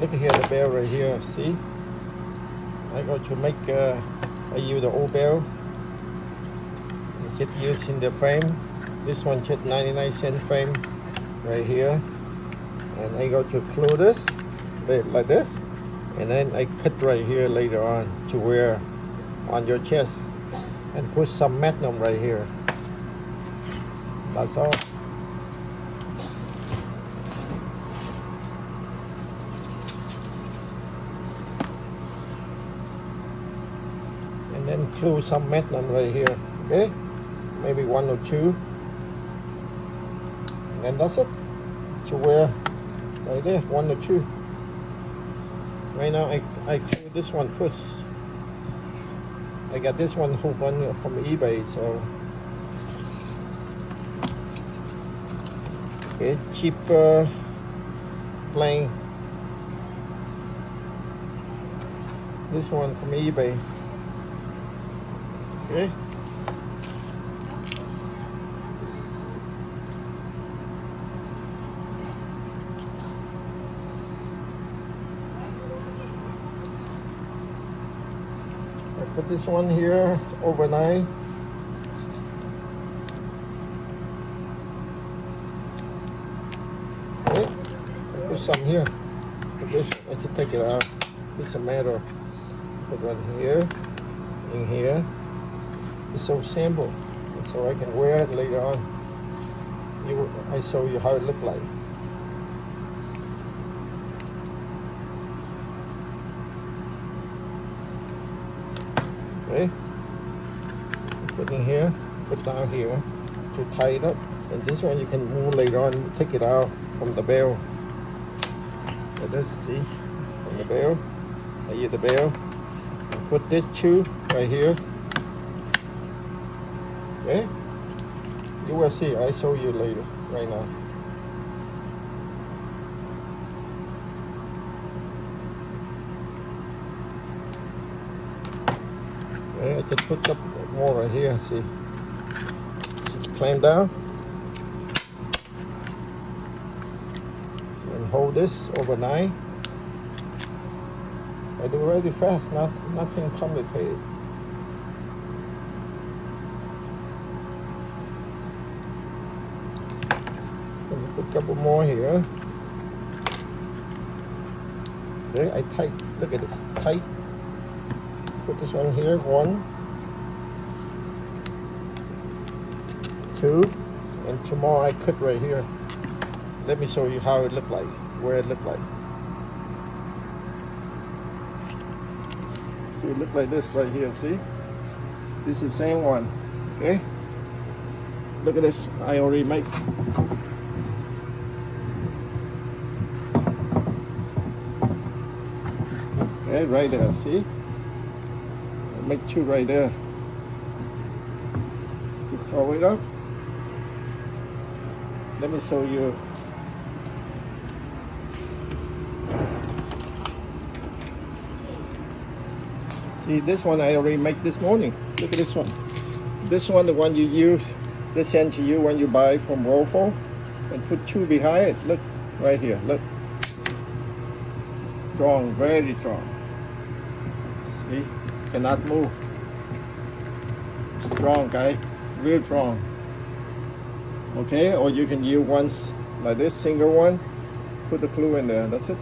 Look here, the bell right here. See, I got to make. I use the old bell. Just using the frame. This one just 99-cent frame right here, and I got to glue this like this, and then I cut right here later on to wear on your chest, and put some magnum right here. That's all. And then glue some magnum right here, okay? Maybe 1 or 2. And then that's it. To wear right there, 1 or 2. Right now I glue this one first. I got this one hook on from eBay, so okay, cheap plain. This one from eBay. Okay. I put this one here overnight. Okay. I put some here. Put this, I should take it out. This is a matter. Put one here, in here. It's so simple, so I can wear it later on. I show you how it look like. Okay, put in here, put down here to tie it up. And this one you can move later on, take it out from the bell. Let's see, from the bell. I use the bell. And put this shoe right here. Okay, you will see. I show you later. Right now. Okay, I just put up more right here. See, just clamp down and hold this overnight. I do really fast. Nothing complicated. Put a couple more here. Okay, I tight. Look at this, tight. Put this one here. 1, 2, and tomorrow I cut right here. Let me show you how it look like, where it look like. See, it look like this right here. See, this is the same one. Okay. Look at this. I already make. Okay, right there, see? I'll make 2 right there. You cover it up. Let me show you. See, this one I already made this morning. Look at this one. This one, the one you use, they send to you when you buy from GoPro, and put 2 behind it. Look, right here, look. Strong, very strong. See, cannot move. Strong, guy, real strong. Okay, or you can use ones like this, single one. Put the glue in there. That's it.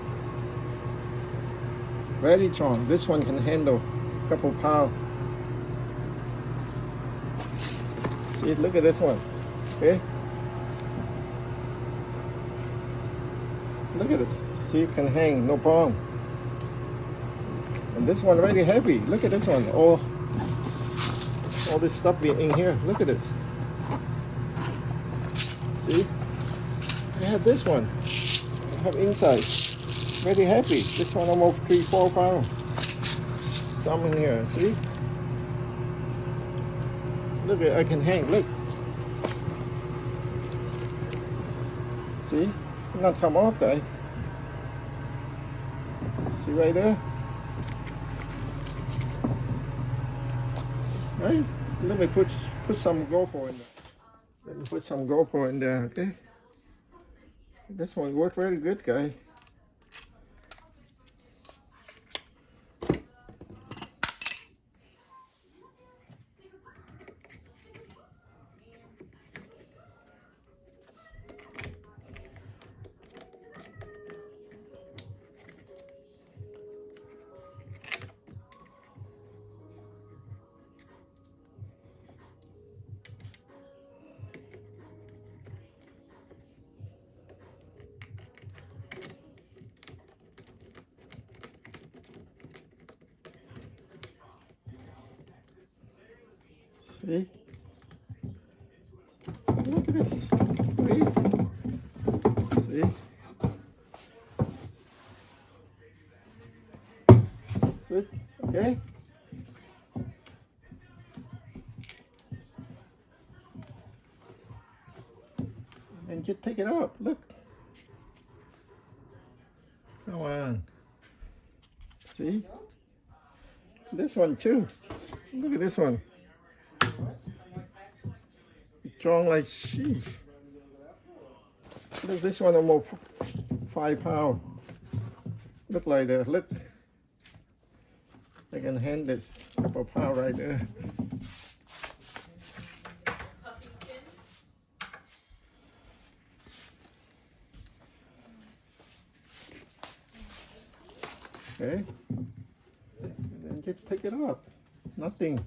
Very strong. This one can handle a couple pounds. See, look at this one. Okay. Look at it. See, it can hang, no problem. And this one really heavy. Look at this one. All this stuff in here. Look at this. See? I have this one. I have inside. Very heavy. This one almost 3-4 pounds. Some in here. See? Look at, I can hang. Look. See? Not come off, guy. See right there? Right? Let me put some GoPro in there. Let me put some GoPro in there, okay? This one worked very good, guy. See? Look at this. Crazy. See? That's it. Okay? And just take it up. Look. Come on. See? This one too. Look at this one. It's strong like sheesh. Look, this one almost 5 pounds. Look like that. Look. I can hand this couple pound right there. Okay. And then just take it off. Nothing.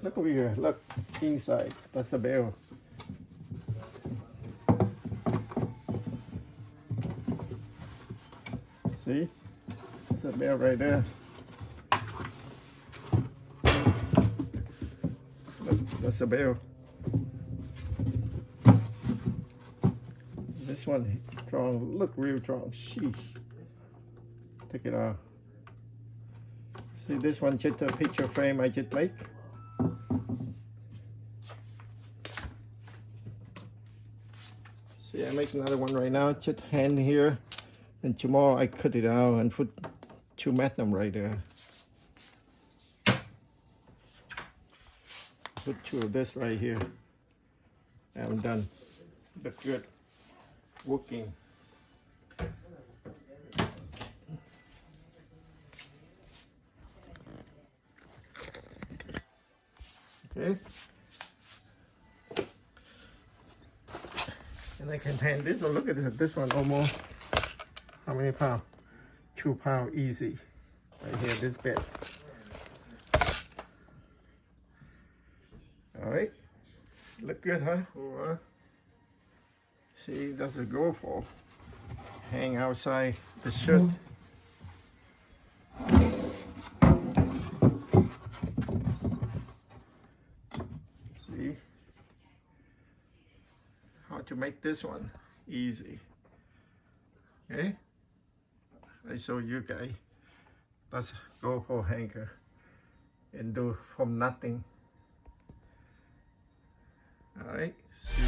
Look over here. Look inside. That's the bell. See? That's the bell right there. Look, that's the bell. This one strong. Look real strong. Sheesh. Take it off. See, this one just a picture frame I just make. See, I make another one right now. Just hand here, and tomorrow I cut it out and put 2 magnum right there. Put 2 of this right here. I'm done. Look good. Working. Okay. And I can hand this one. Look at this. This one almost, how many pounds? 2 pounds easy. Right here, this bit. All right. Look good, huh? See, that's a GoPro. Hang outside the shirt. See how to make this one easy. Okay, I show you guys. That's GoPro hanger and do from nothing. All right. See